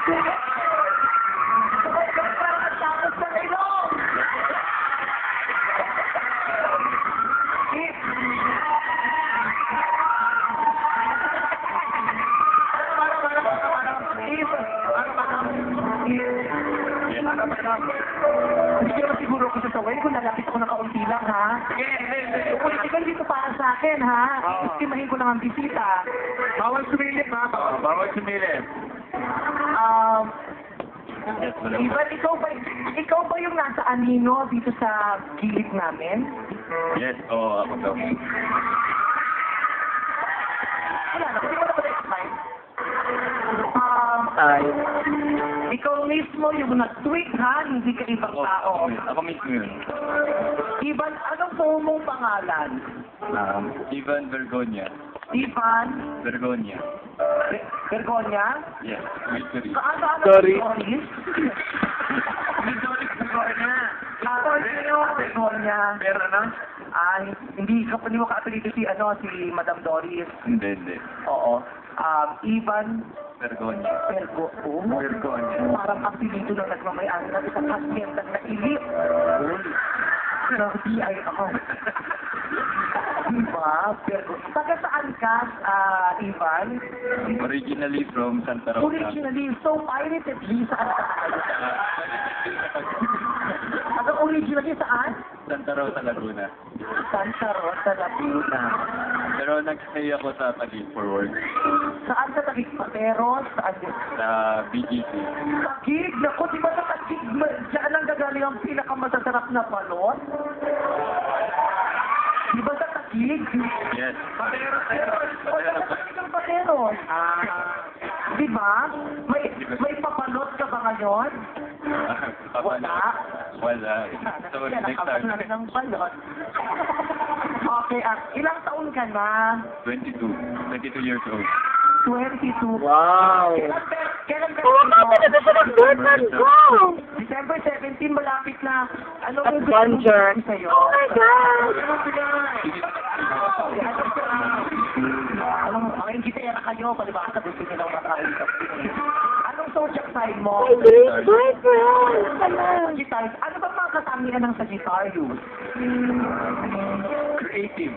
Hindi naman siguro ako sasaway kung nalapit ako ng kaunti lang, ha? Ikaw dito para sa akin, ha? Istimahin ko lang ang bisita. Bawal sumilip, ha? Bawal sumilip. Yes, Ivan, ikaw ba yung nasa anino dito sa gilid namin? Yes, oo, ako daw. Wala na, hindi ko na ba na-explain? Ikaw mismo yung nag-tweet, ha? Hindi ka ibang tao. Ako mismo yun. Ivan, anong buong mong pangalan? Ivan Vergonia. Ivan Vergonia. Vergonia? Yes, mystery. Kaano-ano Sorry. Doris? Mystery Vergonia. Vergonia. Pero ano? Hindi mo ka-apelito si Madam Doris. Hindi. Oo. Ivan Vergonia. Vergonia. Parang apelito na nagmamayari ng isang hasyendang na ilit. Grabe ay ako. Diba? Taga saan ka, Ivan? Originally from Santa Rosa. Originally, so piratedly, saan ka tayo? Originally saan? Santa Rosa, Laguna. Santa Rosa, Laguna. Pero nag-stay ako sa Taguig for work. Saan sa Taguig? Pateros? Saan din? Sa BGC. Taguig? Naku, di ba sa Taguig? Diyan ang gagaling ang pinakamasasarap na balon? Di ba sa Taguig? Yes. Pateros. Pateros. Di ba? May pabalot ka ba ngayon? Wala. So, next time. Ng balot. Okay, ilang taon ka na? 22 years old. 22. Wow! Kailan ka? Oo nga, talaga siya nag-girlfriend ko! December 17, malapit na. Ano At yung concert. sa'yo? Oh my God! Alam mo, ang gitera kayo, palibasa gusto nyo lang makausap. Anong zodiac sign mo? My great boyfriend! Sagittarius. Ano ba mga katangian ng Sagittarius? Creative.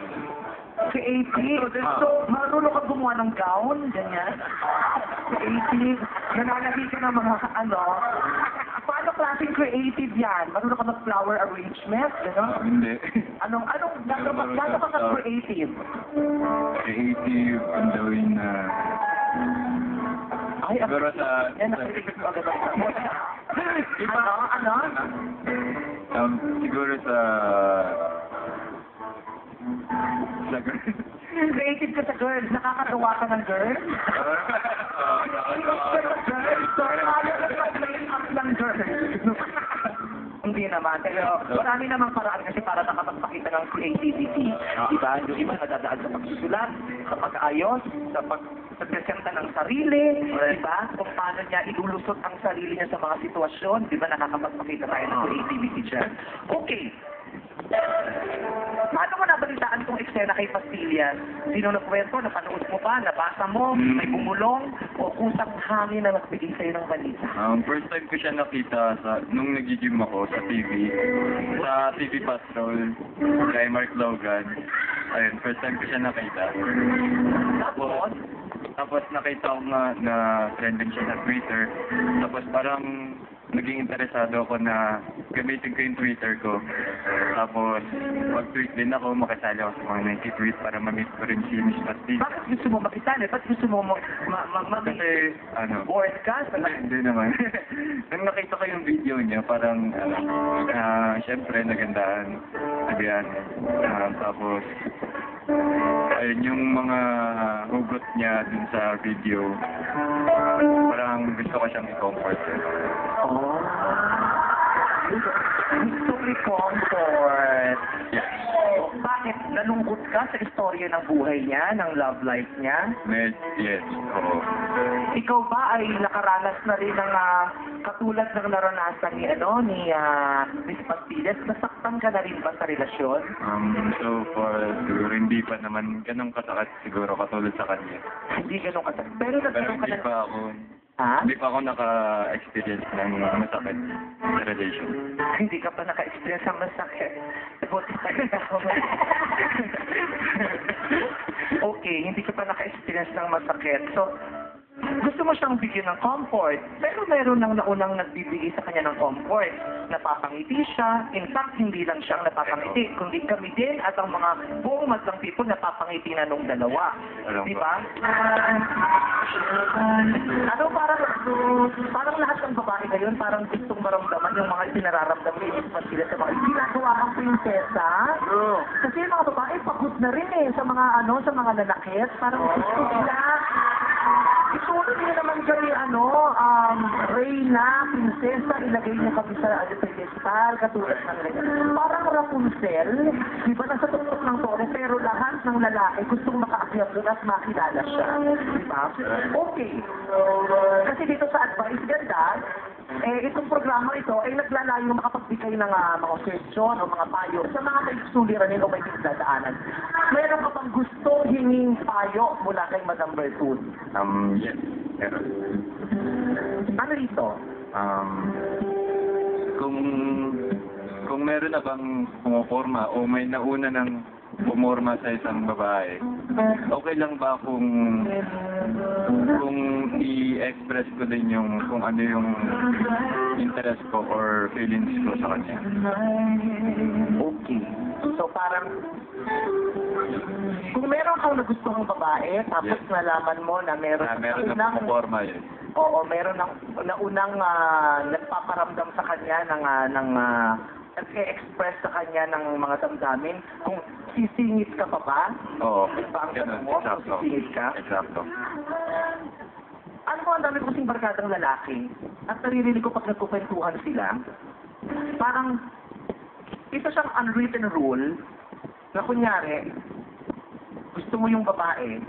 Creative. So, marunong ka gumawa ng gown, ganyan. Creative. Nananagi ka ng mga paano klaseng creative yan? Marunong ka mag-flower arrangement, gano'n? Hindi. Gano'n ka sa creative? Creative, ang gawin na... Ay, Siguro sa... yan, nakikinig ko agad ako. Ano? Siguro sa... Creative ka sa girls. Nakakatuwa ka ng girls? So, ayaw na mag-play up ng girls. Hindi naman. Pero marami namang paraan kasi para nakapagpakita ng creativity. Diba? Yung iba nadadaan sa pagsusulat, sa pag-ayos, sa pagpresenta ng sarili, diba? Kung paano niya ilulusot ang sarili niya sa mga sitwasyon, diba? Nakakapagpakita tayo ng creativity dyan. Okay. Paano mo nabalitaan tong eksena kay Pastillas? Sino nagkwento? Napanood mo pa? Nabasa mo? May bumulong? O kusang hangin na nagbigay sa'yo ng balita? First time ko siya nakita nung nag-gym ako sa TV. Sa TV Patrol, kay Mark Logan. Ayun, first time ko siya nakita. Tapos nakita ko nga na trending siya sa Twitter. Tapos parang naging interesado ako na gamitin ko yung Twitter ko. Tapos mag-tweet din ako, makasali ako sa mga nag-tweet para ma-meet ko rin si Miss Pastillas. Bakit gusto mo makisali? Ba't gusto mo Kasi, bored ka? Hindi naman. Nung nakita ko yung video niya, parang, syempre, nagandahan. Sabihan. Tapos, ayun, yung mga hugot niya dun sa video, parang gusto ko siyang i-comfort. Oh. Gusto ko i-comfort. Yes. Bakit? Nalungkot ka sa istorya ng buhay niya, ng love life niya? Yes. Oo. Ikaw ba ay nakaranas na rin ng katulad ng naranasan ni Miss Pastillas? Nasaktan ka na rin ba sa relasyon? So far, siguro hindi pa naman ganun kasakit siguro katulad sa kanya. Hindi ganun kasakit. Pero Pero nagkaroon ka hindi na... pa ako Ha? Hindi pa ako naka-experience ng masakit sa relation. Hindi ka pa naka-experience ng masakit. Buti pa rin ako. Okay, hindi ka pa naka-experience ng masakit. So, gusto mo siyang bigyan ng comfort, pero meron nang naunang nagbibigay sa kanya ng comfort. Napapangiti siya. In fact, hindi lang siyang napapangiti, kundi kami din at ang mga buong madlang people napapangiti na nung dalawa. Alam Di ko. ba? Ano, parang lahat ng babae ngayon, parang gustong maramdaman yung mga pinararamdaman yung ispan sila sa mga ginagawa kang prinsesa. Kasi yung mga babae, pagod na rin sa mga sa mga lalakit. Parang gusto sila. Isulit niyo naman kayo, Reyna, prinsesa, ilagay niyo kami sa pedestal, katulad ng ganyan. Parang Rapunzel, di ba nasa tuktok ng tore, pero lahat ng lalaki gustong makaakyat doon at makilala siya. Di ba? Okay. Kasi dito sa Advice Ganda, itong programa ito ay naglalayong makapagbigay ng mga question o mga payo sa mga may suliranin o may pinagdadaanan. Mayroon ka bang gusto hinging payo mula kay Madam Bertun? Yes. Meron. Ano ito? Kung meron na bang pumoporma o may nauna ng pumorma sa isang babae, okay lang ba kung i-express ko din yung kung ano yung interest ko or feelings ko sa kanya? Okay. So parang kung meron kang nagustuhang babae, tapos Yes. nalaman mo na meron Meron na pumoporma yun. Oo, meron naunang nagpaparamdam sa kanya ng nag-express sa kanya ng mga damdamin. Kung sisingit ka pa ba? Oo. Diba ang Ganun. tanong mo? Kung Exacto. sisingit ka? Exacto. Ano mo, ang dami kasing barkadang lalaki at naririnig ko pag nagkukwentuhan sila, parang isa siyang unwritten rule na kunyari, gusto mo yung babae,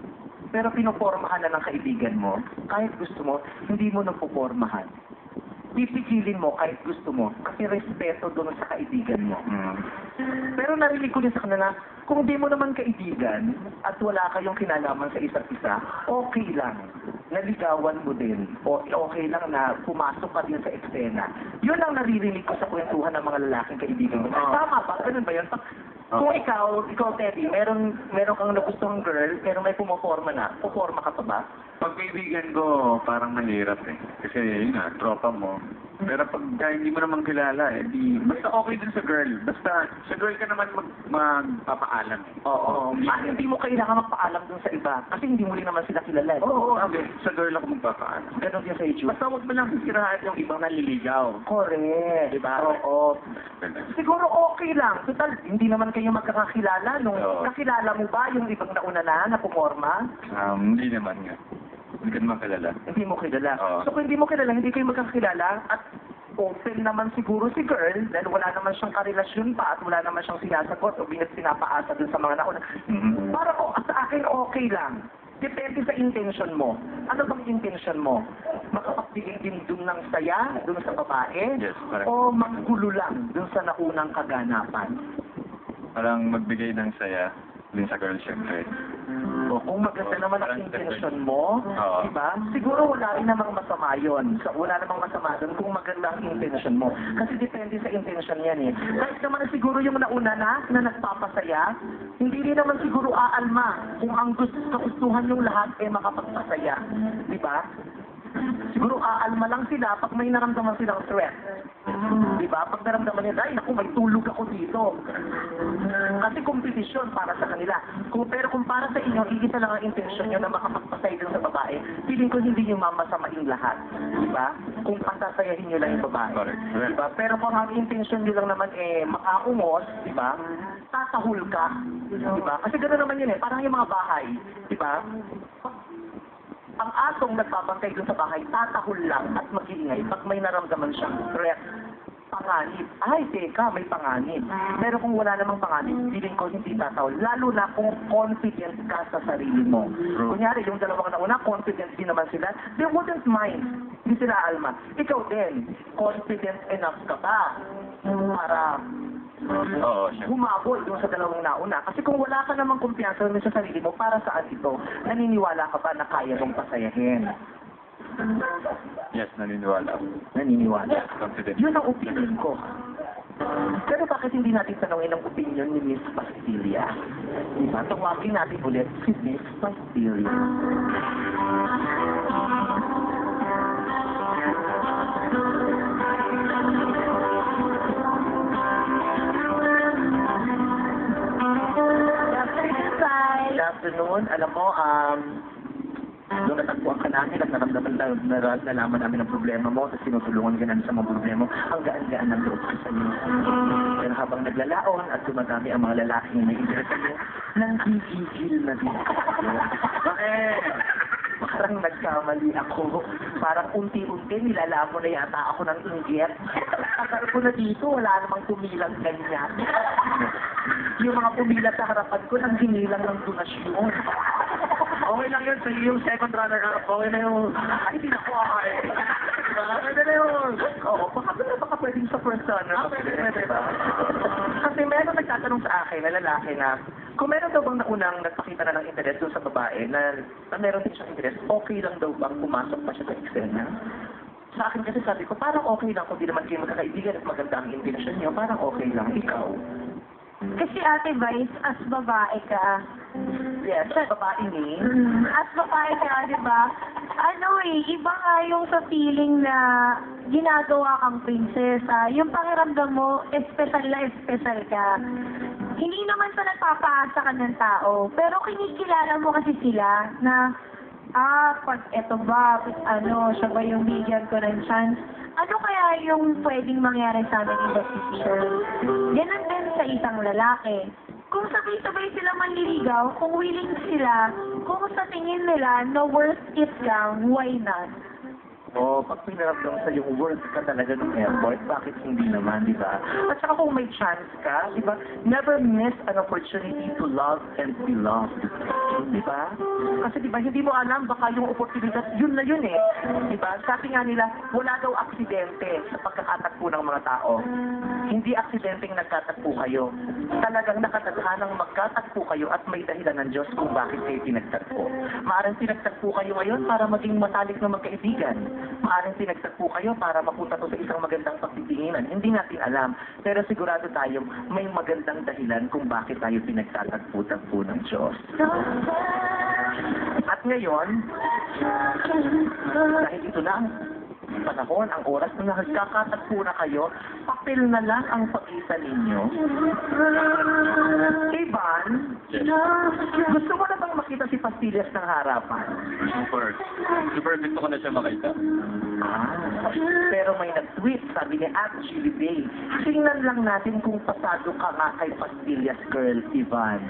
pero pinopormahan na ng kaibigan mo, kahit gusto mo, hindi mo napopormahan. Pipigilin mo kahit gusto mo, kasi respeto doon sa kaibigan mo. Pero narinig ko din sa kanila, kung di mo naman kaibigan at wala kayong kinalaman sa isa't isa, okay lang. Naligawan mo din. O okay lang na pumasok ka din sa eksena. Yun ang naririnig ko sa kwentuhan ng mga lalaking kaibigan mo. Tama ba? Ganun ba yun? Kung ikaw Teddy, meron kang nagustuhang girl, pero may pumoforma na, puporma ka pa ba? Pag kaibigan ko, parang mahirap Kasi yun nga, tropa mo. Pero pag hindi mo naman kilala, basta okay din sa girl. Basta sa girl ka naman magpapaalam. Oo. Hindi mo kailangan magpaalam dun sa iba. Kasi hindi mo rin naman sila kilala. Oo, okay. Sa girl ako magpapaalam. Ganon din sa YouTube. Basta huwag mo lang sisirahan yung ibang naliligaw. Correct. Diba? Oo. Siguro okay lang. Total, hindi naman kayo magkakakilala. Nung Oo. nakilala mo ba yung ibang nauna na pumorma? Hindi naman nga. Hindi ko naman kilala. Hindi mo kilala. Oo. So kung hindi mo kilala, hindi kayo magkakilala at open naman siguro si girl dahil wala naman siyang karelasyon pa at wala naman siyang sinasagot o pinapaasa dun sa mga nauna. Para sa akin okay lang. Depende sa intention mo. Ano bang intention mo? Makapagbigay din dun ng saya, dun sa babae? Yes, correct. O manggulo lang dun sa naunang kaganapan? Parang magbigay ng saya din sa girl, syempre. O kung maganda naman ang intention mo, Oo. diba? Siguro wala rin namang masama yun. Wala namang masama doon kung maganda ang intention mo. Kasi depende sa intention yan eh. Kahit naman siguro yung nauna na nagpapasaya, hindi rin naman siguro aalma kung ang kagustuhan yung lahat eh makapagpasaya. Diba? Siguro aalma lang sila pag may naramdaman silang threat. Diba? Pag naramdaman nila, ay naku, may tulog ako dito. Kasi kompetisyon para sa kanila. Pero kung para sa inyo, iisa lang ang intensyon nyo na makapagpasay dun sa babae, feeling ko hindi nyo mamasamain lahat. Diba? Kung pasasayahin nyo lang yung babae. Correct. Diba? Pero kung ang intensyon nyo lang naman makaumos, diba? Tatahol ka. Diba? Kasi gano'n naman yun parang yung mga bahay. Diba? Ang asong nagpapantay dun sa bahay, tatahol lang at mag-iingay pag may naramdaman siyang threat. Panganib. Ay, teka, may panganib. Pero kung wala namang panganib, feeling ko hindi tatahol. Lalo na kung confident ka sa sarili mo. Kunyari, yung dalawang nauna, confident din naman sila. They wouldn't mind. Hindi sila alma. Ikaw din, confident enough ka ba para Oo, syempre. humabol doon sa dalawang nauna. Kasi kung wala ka namang kumpiyansa sa sarili mo, para saan ito? Naniniwala ka ba na kaya mong pasayahin? Yes, naniniwala ako. Naniniwala. Confident. Yun ang opinion ko. Pero bakit hindi natin tanongin ang opinion ni Miss Pastilia? Diba? Tawagin natin ulit si Miss Pastilia. Good afternoon. Alam mo, nung natagpuan ka namin at nalaman namin ang problema mo, tapos tinutulungan ka namin sa mga problema mo, ang gaan-gaan ng loob ko sa iyo. Pero habang naglalaon at dumadami ang mga lalaki na may interest sa iyo, nanggigigil na din ako. Parang nagkamali ako. Parang unti-unti nilalamo na yata ako ng inggit. Akala ko na dito, wala namang tumilang ganyan. Yung mga pumilat sa harapan ko, nang hinilang ng donasyon. Okay lang yun, sa yung second runner-up, okay na yun. Ay, hindi na ko okay. Okay na yun. Oo, baka pwedeng sa first runner-up. Kasi meron nagtatanong sa akin na lalaki na, kung meron daw bang naunang nagpakita na ng interes doon sa babae, na meron din siyang interes, okay lang daw bang pumasok pa siya sa eksena? Sa akin kasi sabi ko, parang okay lang kung di naman kayo magkakaibigan at maganda ang intention niyo, parang okay lang, ikaw. Kasi Ate Vice, as babae ka, Yes, babae ni. as babae ka, di ba? Iba nga yung sa feeling na ginagawa kang prinsesa. Yung pakiramdam mo, espesyal na espesyal ka. Hindi naman sa nagpapaasa ka ng tao, pero kinikilala mo kasi sila na, pag eto ba, siya ba yung bigyan ko ng chance? Ano kaya yung pwedeng mangyari sa amin in the future? Ganun din sa isang lalaki. Kung sabay-sabay sila manliligaw, kung willing sila, kung sa tingin nila na worth it lang, why not? O, pag pinaramdam sa yung worth ka talaga ng effort, bakit hindi naman, di ba? At saka kung may chance ka, di ba? Never miss an opportunity to love and be loved. Di ba? Kasi di ba, hindi mo alam, baka yung oportunidad, yun na yun eh. Di ba? Sabi nga nila, wala daw aksidente sa pagkakatagpo ng mga tao. Hindi aksidenteng nagkatagpo kayo. Talagang nakatadhanang magkatagpo kayo at may dahilan ng Diyos kung bakit kayo pinagtagpo. Maaaring pinagtagpo kayo ngayon para maging matalik na magkaibigan. Maaaring pinagtagpo kayo para mapunta to sa isang magandang pagtitinginan. Hindi natin alam. Pero sigurado tayo may magandang dahilan kung bakit tayo pinagtatagpo-tagpo ng Diyos. At ngayon, dahil ito na ang panahon, ang oras na nagkakatagpo na kayo, papel na lang ang pagitan ninyo. Ivan, gusto mo na bang makita si Pastillas ng harapan? Super. Super gusto ko na siya makita. Pero may nag-tweet, sabi ni Chili Bay, tingnan lang natin kung pasado ka nga kay Pastillas girl, Ivan.